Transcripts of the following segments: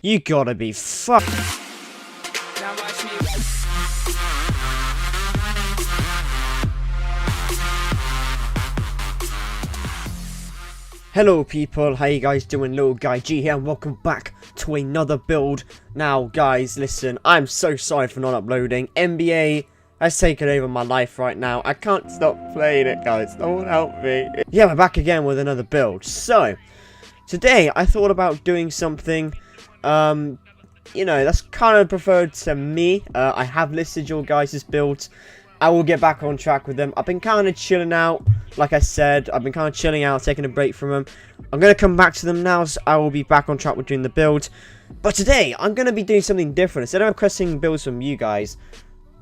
You gotta be fucked. Now watch me. Hello people, how you guys doing? Little Guy G here and welcome back to another build. Now guys, listen, I'm so sorry for not uploading. NBA has taken over my life right now. I can't stop playing it, guys. Someone help me. Yeah, we're back again with another build. So, today I thought about doing something, you know, that's kind of preferred to me. I have listed your guys' builds. I will get back on track with them. I've been kind of chilling out. Like I said, I've been kind of chilling out, taking a break from them. I'm going to come back to them now, so I will be back on track with doing the build. But today, I'm going to be doing something different. Instead of requesting builds from you guys,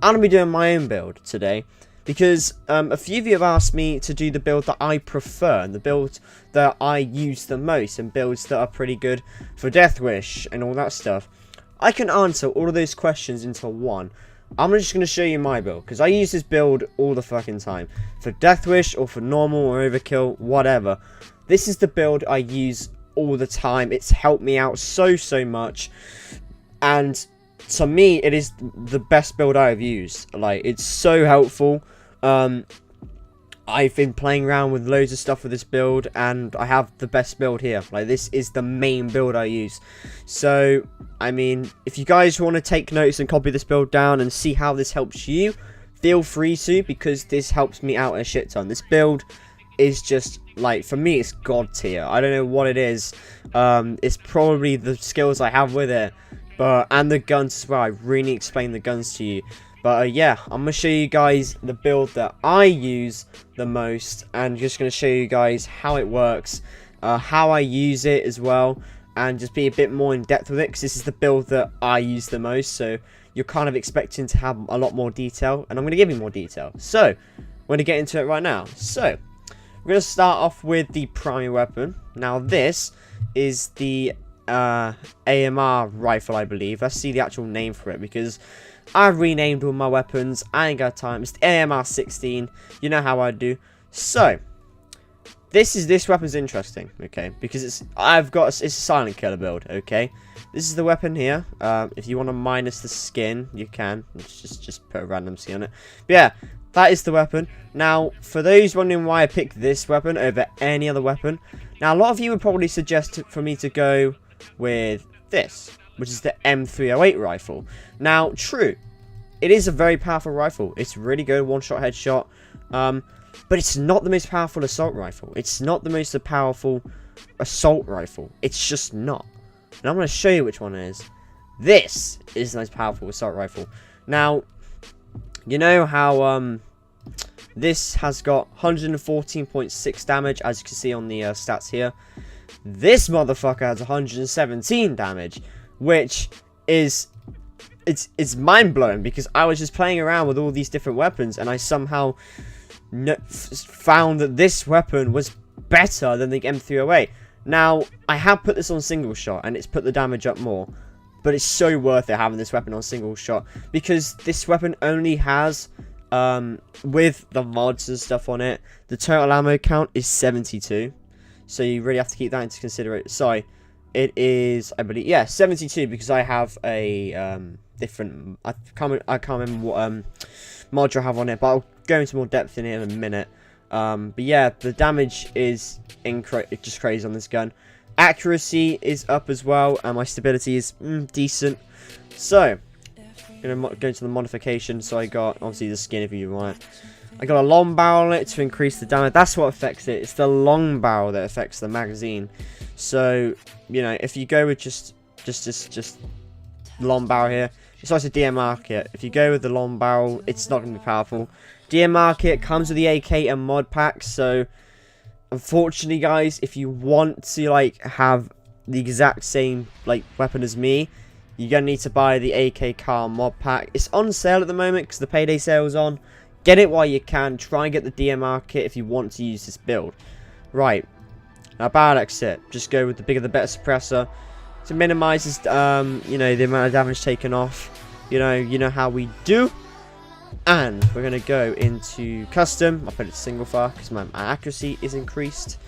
I'm going to be doing my own build today. Because a few of you have asked me to do the build that I prefer, and the build that I use the most, and builds that are pretty good for Deathwish and all that stuff. I can answer all of those questions into one. I'm just going to show you my build, because I use this build all the fucking time. For Deathwish, or for normal, or overkill, whatever. This is the build I use all the time. It's helped me out so much. And to me, it is the best build I've used. Like, it's so helpful. I've been playing around with loads of stuff with this build, and I have the best build here. Like, this is the main build I use. So, I mean, if you guys want to take notes and copy this build down and see how this helps you, feel free to, because this helps me out a shit ton. This build is just, like, for me, it's god tier. I don't know what it is. It's probably the skills I have with it, and the guns as well. I really explain the guns to you. But yeah, I'm going to show you guys the build that I use the most, and just going to show you guys how it works, how I use it as well, and just be a bit more in depth with it, because this is the build that I use the most, so you're kind of expecting to have a lot more detail, and I'm going to give you more detail. So, we're going to get into it right now. So, we're going to start off with the primary weapon. Now this is the AMR rifle, I believe. Let's see the actual name for it, because I've renamed all my weapons. I ain't got time. It's the AMR 16. You know how I do. So, this weapon's interesting, okay? Because it's a silent killer build, okay? This is the weapon here. If you want to minus the skin, you can. Just put a random skin on it. But yeah, that is the weapon. Now, for those wondering why I picked this weapon over any other weapon, now a lot of you would probably suggest for me to go with this, which is the M308 rifle. Now, true, it is a very powerful rifle. It's really good, one-shot headshot. But it's not the most powerful assault rifle. It's not the most powerful assault rifle. It's just not. And I'm going to show you which one it is. This is the most powerful assault rifle. Now, you know how this has got 114.6 damage, as you can see on the stats here. This motherfucker has 117 damage, which is it's mind-blowing, because I was just playing around with all these different weapons, and I somehow found that this weapon was better than the M308. Now, I have put this on single shot, and it's put the damage up more, but it's so worth it having this weapon on single shot, because this weapon only has, with the mods and stuff on it, the total ammo count is 72. So you really have to keep that into consideration. Sorry, it is, I believe, yeah, 72, because I have a different. I can't remember what mod I have on it, but I'll go into more depth in it in a minute. But yeah, the damage is just crazy on this gun. Accuracy is up as well, and my stability is decent. So, I'm gonna go into the modification. So I got obviously the skin if you want it. I got a long barrel on it to increase the damage. That's what affects it. It's the long barrel that affects the magazine. So, you know, if you go with just long barrel here, it's also DMR kit. If you go with the long barrel, it's not going to be powerful. DMR kit comes with the AK and mod packs. So, unfortunately, guys, if you want to like have the exact same like weapon as me, you're gonna need to buy the AK car mod pack. It's on sale at the moment because the Payday sale's on. Get it while you can. Try and get the DMR kit if you want to use this build. Right. Now, parallax it. Just go with the bigger the better suppressor. To minimize, you know, the amount of damage taken off. You know how we do. And we're going to go into custom. I'll put it to single fire because my accuracy is increased.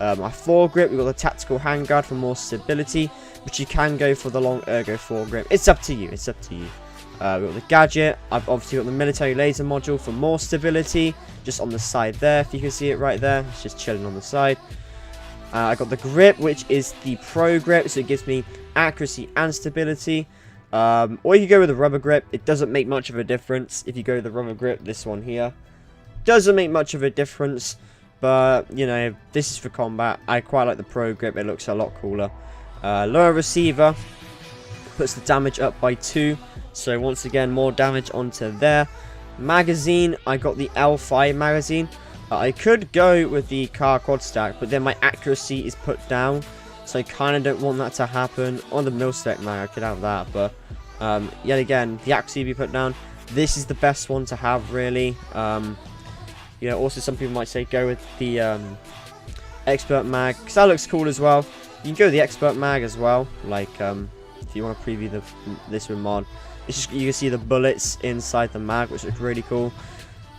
My foregrip, we've got the tactical handguard for more stability, but you can go for the long ergo foregrip. It's up to you. It's up to you. We've got the gadget. I've obviously got the military laser module for more stability, just on the side there. If you can see it right there, it's just chilling on the side. I got the grip, which is the pro grip, so it gives me accuracy and stability. Or you can go with the rubber grip. It doesn't make much of a difference if you go with the rubber grip. This one here doesn't make much of a difference, but you know, this is for combat. I quite like the pro grip. It looks a lot cooler. Lower receiver puts the damage up by 2, so once again more damage onto there. Magazine, I got the L5 magazine. I could go with the car quad stack, but then my accuracy is put down, so I kind of don't want that to happen. On the mil-spec mag, I could have that, but yet again, the accuracy be put down. This is the best one to have, really. You know, also some people might say go with the expert mag, because that looks cool as well. You can go with the expert mag as well, like if you want to preview this with mod. It's just, you can see the bullets inside the mag, which looks really cool.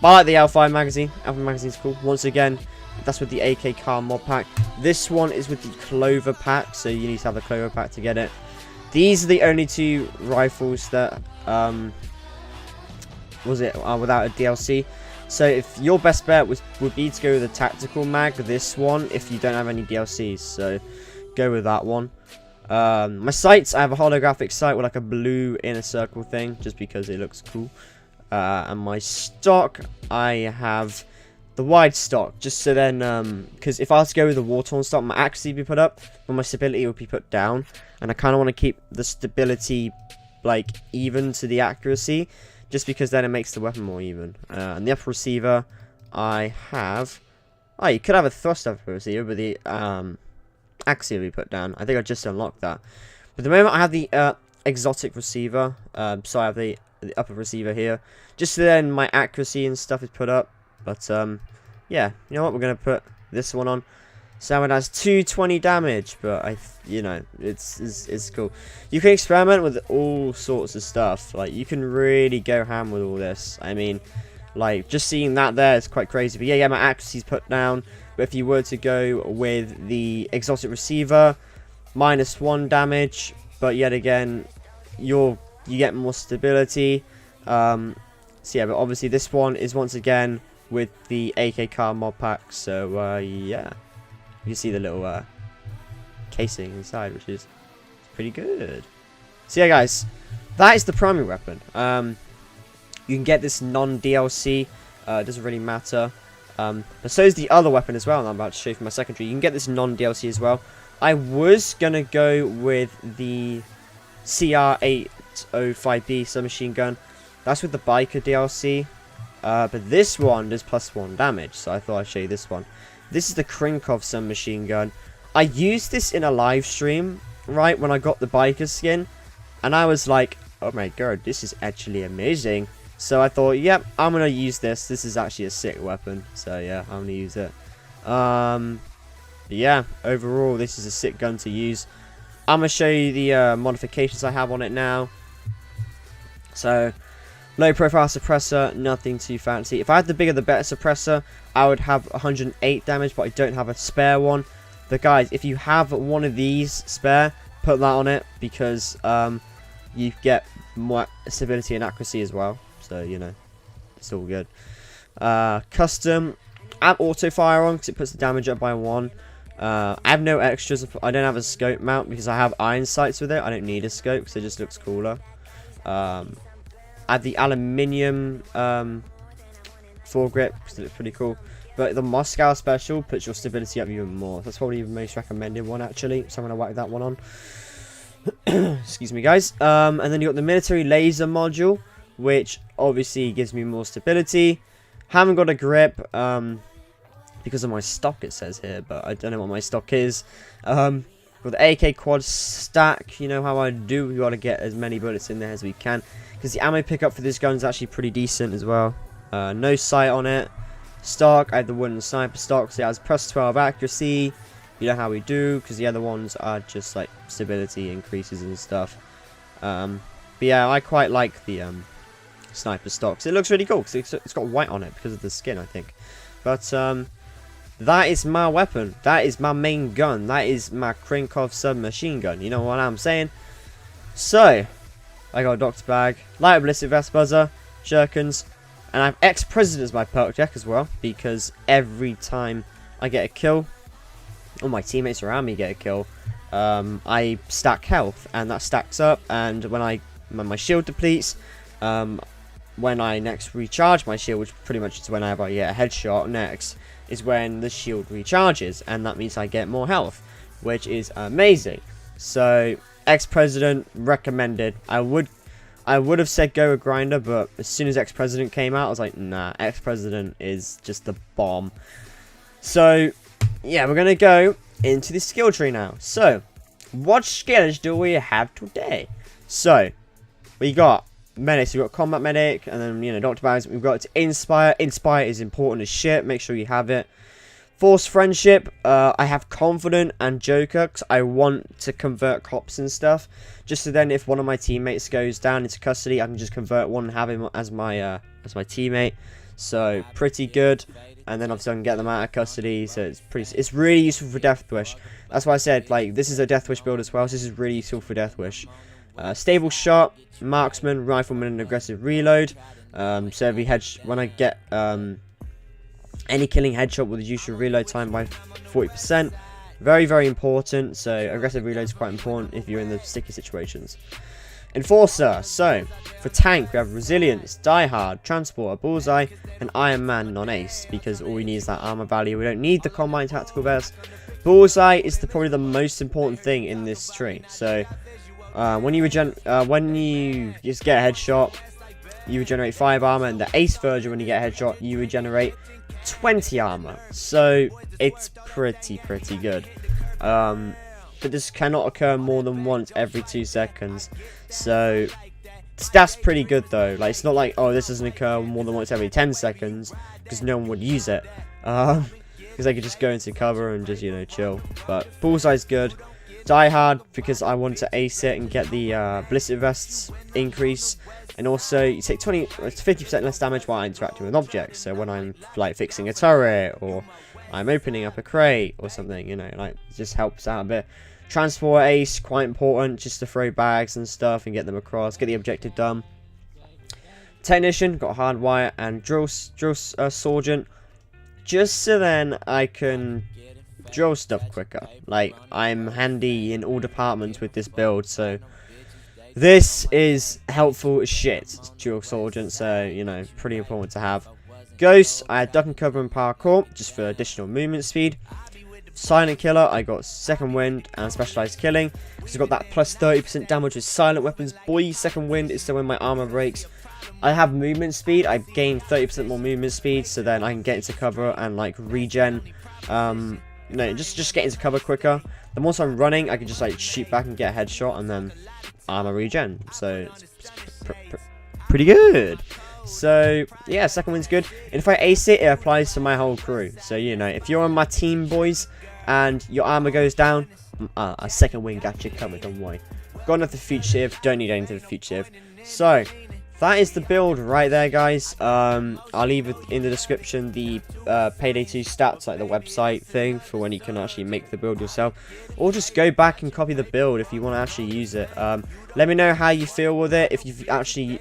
But I like the L5 magazine. L5 magazine's cool. Once again, that's with the AK car mod pack. This one is with the Clover pack, so you need to have the Clover pack to get it. These are the only 2 rifles that without a DLC. So if your best bet would be to go with the tactical mag, this one, if you don't have any DLCs, so go with that one. My sights, I have a holographic sight with like a blue inner circle thing, just because it looks cool. And my stock, I have the wide stock, just so then, because if I was to go with the war-torn stock, my accuracy would be put up, but my stability would be put down, and I kind of want to keep the stability, like, even to the accuracy, just because then it makes the weapon more even. And the upper receiver, I have, you could have a thrust upper receiver, but the accuracy will be put down. I think I just unlocked that. But at the moment, I have the exotic receiver, so I have the upper receiver here, just so then my accuracy and stuff is put up. But yeah, you know what, we're gonna put this one on. So it has 220 damage, but you know, it's cool. You can experiment with all sorts of stuff. Like, you can really go ham with all this. I mean, like, just seeing that there is quite crazy. But yeah, my accuracy's put down. But if you were to go with the exotic receiver, -1 damage, but yet again, you get more stability. So yeah, but obviously this one is once again with the AK car mod pack. So yeah, you can see the little casing inside, which is pretty good. So yeah, guys, that is the primary weapon. You can get this non-DLC. It doesn't really matter. But so is the other weapon as well, and I'm about to show you for my secondary. You can get this non-DLC as well. I was gonna go with the CR805B submachine gun. That's with the biker DLC. But this one does +1 damage, so I thought I'd show you this one. This is the Krinkov submachine gun. I used this in a live stream, right, when I got the biker skin, and I was like, oh my god, this is actually amazing. So I thought, yep, I'm gonna use this. This is actually a sick weapon, so yeah, I'm gonna use it. Yeah, overall, this is a sick gun to use. I'm gonna show you the modifications I have on it now. So, low profile suppressor, nothing too fancy. If I had the bigger the better suppressor, I would have 108 damage, but I don't have a spare one. But guys, if you have one of these spare, put that on it, because you get more stability and accuracy as well. So, you know, it's all good. Custom, add auto fire on, because it puts the damage up by 1. I have no extras. I don't have a scope mount, because I have iron sights with it. I don't need a scope, because it just looks cooler. Add the aluminium foregrip, because it looks pretty cool. But the Moscow special puts your stability up even more. That's probably the most recommended one, actually. So I'm going to whack that one on. Excuse me, guys. And then you got the military laser module, which obviously gives me more stability. Haven't got a grip because of my stock, it says here, but I don't know what my stock is. With the AK quad stack, you know how I do. We got to get as many bullets in there as we can, because the ammo pickup for this gun is actually pretty decent as well. No sight on it. Stock, I have the wooden sniper stock, so it has +12 accuracy. You know how we do, because the other ones are just like stability increases and stuff. But yeah, I quite like the sniper stocks. It looks really cool, because it's got white on it because of the skin, I think. But that is my weapon. That is my main gun. That is my Krinkov submachine gun. You know what I'm saying? So, I got a doctor bag, light ballistic vest buzzer, shurikens, and I have ex-president as my perk deck as well, because every time I get a kill, or my teammates around me get a kill, I stack health, and that stacks up, and when my shield depletes, when I next recharge my shield, which pretty much is whenever I get a headshot next, is when the shield recharges, and that means I get more health, which is amazing. So, ex-president recommended. I would have said go with grinder, but as soon as ex-president came out, I was like, nah, ex-president is just the bomb. So, yeah, we're gonna go into the skill tree now. So, what skills do we have today? So, we got medics, we've got combat medic, and then, you know, doctor bags. We've got inspire. Inspire is important as shit. Make sure you have it. Force friendship. I have confident and joker because I want to convert cops and stuff. Just so then, if one of my teammates goes down into custody, I can just convert one and have him as my teammate. So pretty good. And then obviously I can get them out of custody. So it's really useful for Deathwish. That's why I said, like, this is a Deathwish build as well. So this is really useful for Deathwish. Stable shot, marksman, rifleman, and aggressive reload. So every when I get any killing headshot will reduce your reload time by 40%. Very, very important. So aggressive reload is quite important if you're in the sticky situations. Enforcer. So for tank, we have resilience, die hard, transporter, bullseye, and Iron Man non-ace, because all we need is that armor value. We don't need the combine tactical vest. Bullseye is probably the most important thing in this tree. So when you just get a headshot, you regenerate 5 armor, and the ace version, when you get a headshot, you regenerate 20 armor. So it's pretty good. But this cannot occur more than once every 2 seconds. So that's pretty good though. Like, it's not like, oh, this doesn't occur more than once every 10 seconds, because no one would use it. Because they could just go into cover and just, you know, chill. But bullseye's good. Die hard, because I want to ace it and get the ballistic vests increase. And also, you take 50% less damage while interacting with objects. So when I'm, like, fixing a turret, or I'm opening up a crate, or something, you know, like, it just helps out a bit. Transport ace, quite important, just to throw bags and stuff and get them across, get the objective done. Technician, got hardwire, and drill sergeant, just so then I can drill stuff quicker. Like, I'm handy in all departments with this build, so this is helpful as shit. Drill sergeant, so, you know, pretty important to have. Ghost, I had duck and cover and parkour, just for additional movement speed. Silent killer, I got second wind and specialized killing, because I've got that plus 30% damage with silent weapons. Boy, second wind is so when my armor breaks. I have movement speed, I gain 30% more movement speed, so then I can get into cover and, like, regen. No, just get into cover quicker. The more I'm running, I can just, like, shoot back and get a headshot, and then armor regen. So it's pretty good. So yeah, second wind's good. And if I ace it, it applies to my whole crew. So, you know, if you're on my team, boys, and your armor goes down, a second wind got you covered, don't worry. Got enough for fugitive, don't need anything for fugitive. So that is the build right there, guys. I'll leave it in the description the Payday 2 stats, like the website thing, for when you can actually make the build yourself. Or just go back and copy the build if you want to actually use it. Let me know how you feel with it, if you've actually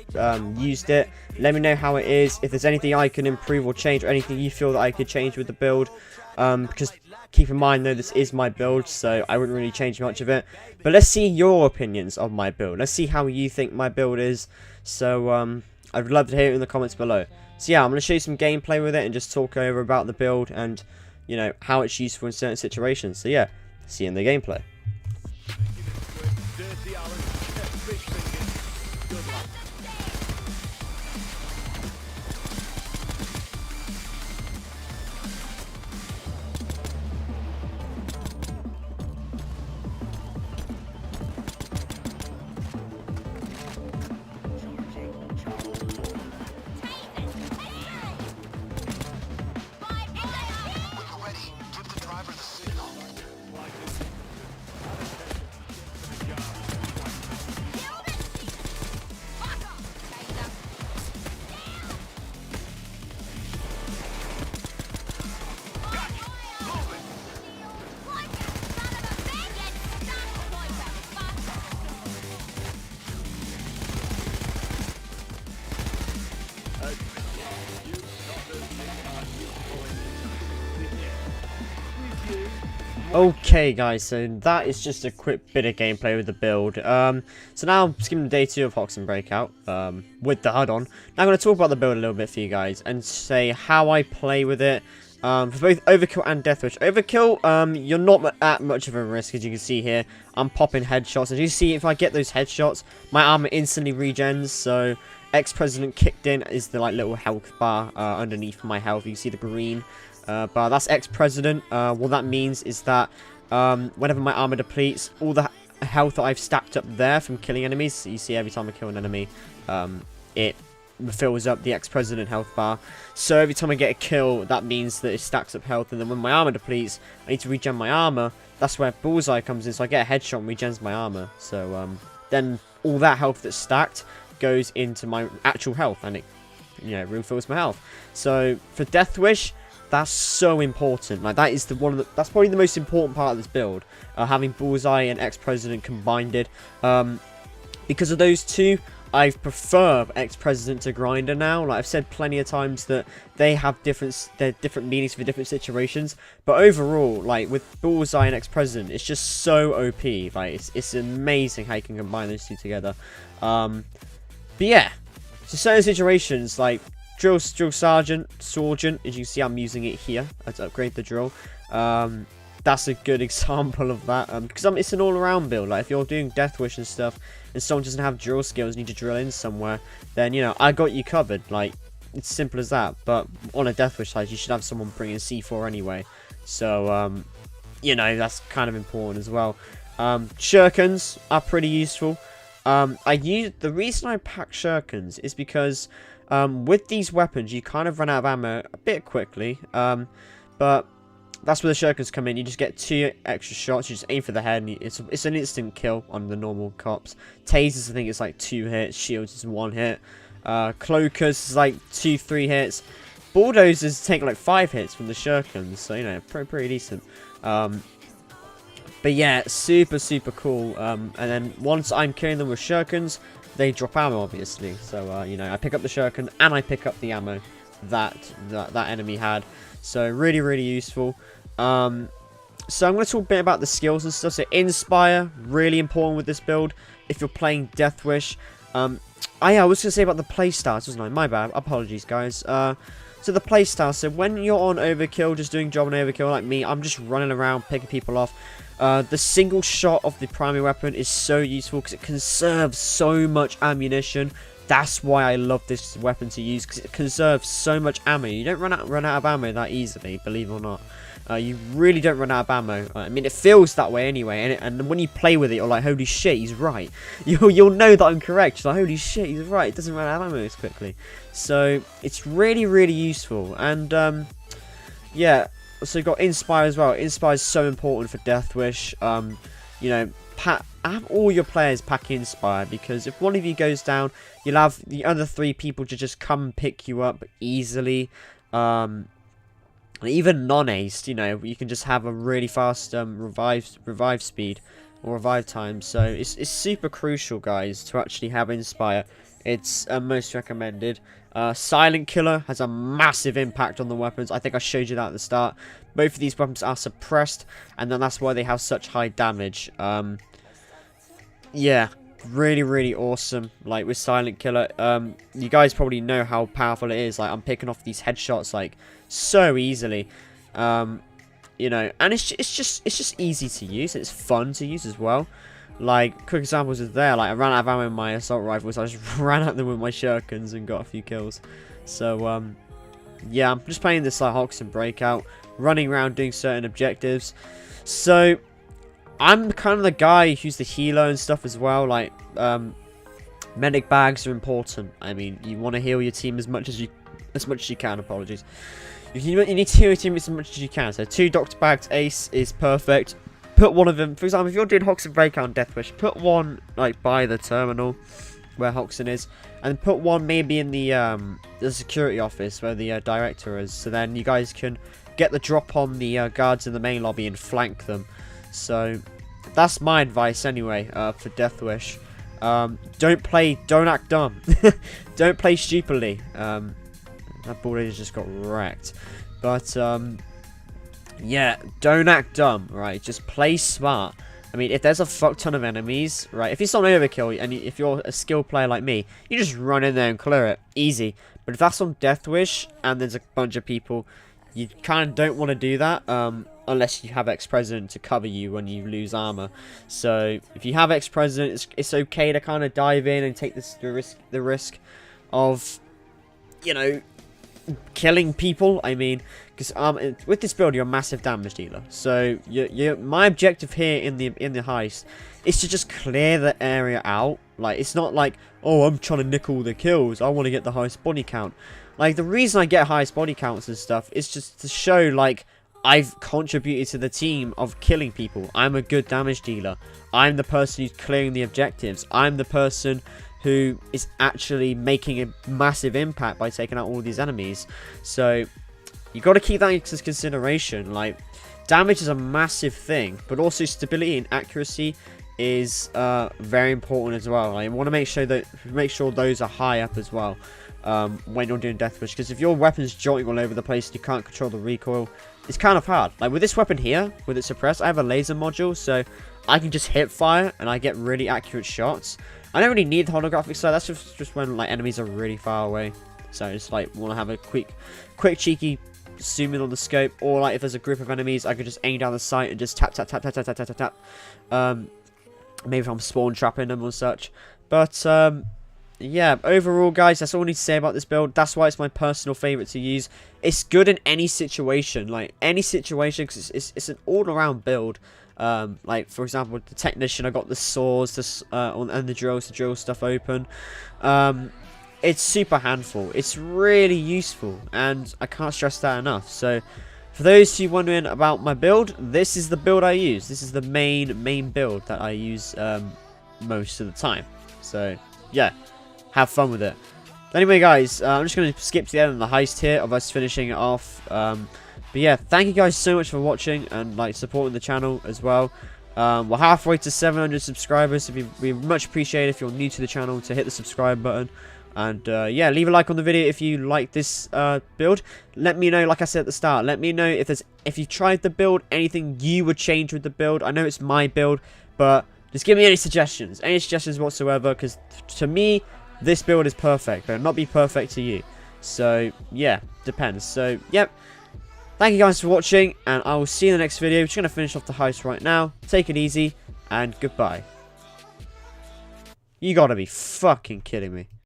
used it. Let me know how it is, if there's anything I can improve or change, or anything you feel that I could change with the build. Because keep in mind, though, this is my build, so I wouldn't really change much of it. But let's see your opinions of my build. Let's see how you think my build is. So, I'd love to hear it in the comments below. So yeah, I'm going to show you some gameplay with it and just talk over about the build and, you know, how it's useful in certain situations. So yeah, see you in the gameplay. Okay, guys, so that is just a quick bit of gameplay with the build. So now I'm skipping day 2 of Hoxton Breakout, with the HUD on. Now I'm going to talk about the build a little bit for you guys, and say how I play with it, for both Overkill and Deathwish. Overkill, you're not at much of a risk, as you can see here. I'm popping headshots. As you see, if I get those headshots, my armor instantly regens, so ex-president kicked in is the, like, little health bar, underneath my health. You can see the green. But that's ex-president. What that means is that whenever my armor depletes, all the health that I've stacked up there from killing enemies, so you see every time I kill an enemy, it fills up the ex-president health bar. So every time I get a kill, that means that it stacks up health, and then when my armor depletes, I need to regen my armor. That's where Bullseye comes in, so I get a headshot and regens my armor. So then all that health that's stacked goes into my actual health, and it, you know, refills my health. So for Deathwish, that's so important. Like, that is that's probably the most important part of this build. Having Bullseye and Ex-President combined. Because of those two, I prefer Ex-President to Grinder now. Like I've said plenty of times that they have different meanings for different situations. But overall, like with Bullseye and Ex-President, it's just so OP. Like it's amazing how you can combine those two together. But yeah, so certain situations like Drill Sergeant, as you can see, I'm using it here to upgrade the drill. That's a good example of that, because it's an all-around build. Like, if you're doing Deathwish and stuff, and someone doesn't have drill skills, need to drill in somewhere, then, you know, I got you covered. Like, it's simple as that. But on a Deathwish side, you should have someone bringing C4 anyway. So, you know, that's kind of important as well. Shurikens are pretty useful. The reason I pack Shurikens is because with these weapons, you kind of run out of ammo a bit quickly, but that's where the Shurikens come in. You just get 2 extra shots, you just aim for the head, and it's an instant kill on the normal cops. Tasers, I think it's like 2 hits, shields is 1 hit, Cloakers is like 2-3 hits, Bulldozers take like 5 hits from the Shurikens, so, you know, pretty decent. But yeah, super cool, and then once I'm killing them with Shurikens, they drop ammo, obviously. So, you know, I pick up the Shuriken and I pick up the ammo that enemy had. So, really useful. So, I'm going to talk a bit about the skills and stuff. So, Inspire, really important with this build. If you're playing Deathwish. I was going to say about the playstyle, wasn't I? My bad. Apologies, guys. So, the playstyle. So, when you're on Overkill, just doing job on Overkill like me, I'm just running around, picking people off. The single shot of the primary weapon is so useful because it conserves so much ammunition. That's why I love this weapon to use, because it conserves so much ammo. You don't run out of ammo that easily, believe it or not. You really don't run out of ammo. I mean, it feels that way anyway, and when you play with it, you're like, holy shit, he's right. You'll know that I'm correct. You're like, holy shit, he's right. It doesn't run out of ammo as quickly. So it's really useful, and yeah. So you got Inspire as well. Inspire is so important for Deathwish. You know, have all your players pack Inspire, because if one of you goes down, you'll have the other 3 people to just come pick you up easily. Even non-aced, you know, you can just have a really fast revive speed or revive time. So it's super crucial, guys, to actually have Inspire. It's most recommended. Silent Killer has a massive impact on the weapons. I think I showed you that at the start. Both of these weapons are suppressed, and then that's why they have such high damage. Yeah, really awesome. Like with Silent Killer, you guys probably know how powerful it is. Like, I'm picking off these headshots like so easily. You know, and it's just easy to use. It's fun to use as well. Like, quick examples is there. Like, I ran out of ammo in my assault rifles. So I just ran at them with my Shurikens and got a few kills. So, yeah, I'm just playing this like Hoxton Breakout, running around doing certain objectives. So, I'm kind of the guy who's the healer and stuff as well. Like, medic bags are important. I mean, you want to heal your team as much as you can. Apologies. You need to heal your team as much as you can. So, 2 doctor bags ace is perfect. Put one of them, for example, if you're doing Hoxton Breakout and Deathwish, put one like by the terminal where Hoxton is, and put one maybe in the security office where the director is. So then you guys can get the drop on the guards in the main lobby and flank them. So that's my advice anyway for Deathwish. Don't act dumb. Don't play stupidly. That Bulldozer just got wrecked. But yeah, don't act dumb, right? Just play smart. I mean, if there's a fuck ton of enemies, right? If it's not overkill, and if you're a skilled player like me, you just run in there and clear it. Easy. But if that's on Deathwish, and there's a bunch of people, you kind of don't want to do that, unless you have Ex-President to cover you when you lose armor. So, if you have Ex-President, it's okay to kind of dive in and take the risk of, you know, killing people. I mean, because with this build you're a massive damage dealer, so my objective here in the heist is to just clear the area out. Like, it's not like, oh, I'm trying to nick all the kills, I want to get the highest body count. Like, the reason I get highest body counts and stuff is just to show, like, I've contributed to the team of killing people. I'm a good damage dealer. I'm the person who's clearing the objectives. I'm the person who is actually making a massive impact by taking out all these enemies. So you got to keep that into consideration. Like, damage is a massive thing, but also stability and accuracy is very important as well. I want to make sure those are high up as well when you're doing Deathwish, because if your weapon's jolting all over the place and you can't control the recoil, it's kind of hard. Like with this weapon here, with it suppressed, I have a laser module, so I can just hip fire and I get really accurate shots. I don't really need the holographic side. That's just when like enemies are really far away. So I just like want to have a quick cheeky zoom in on the scope, or like if there's a group of enemies, I could just aim down the sight and just tap. Maybe if I'm spawn trapping them or such. But yeah, overall, guys, that's all I need to say about this build. That's why it's my personal favorite to use. It's good in any situation, like any situation, because it's an all-around build. Like for example, with the technician, I got the saws and the drills to drill stuff open. It's super handful. It's really useful, and I can't stress that enough. So for those who are wondering about my build, this is the build I use. This is the main build that I use most of the time. So yeah, have fun with it. Anyway, guys, I'm just going to skip to the end of the heist here of us finishing it off. But yeah, thank you guys so much for watching and like supporting the channel as well. We're halfway to 700 subscribers, so we much appreciate if you're new to the channel to hit the subscribe button. And yeah, leave a like on the video if you like this build. Let me know, like I said at the start, let me know if you tried the build, anything you would change with the build. I know it's my build, but just give me any suggestions whatsoever, because to me, this build is perfect, but it'll not be perfect to you. So yeah, depends. So yep. Thank you guys for watching, and I will see you in the next video. We're just going to finish off the heist right now. Take it easy, and goodbye. You gotta be fucking kidding me.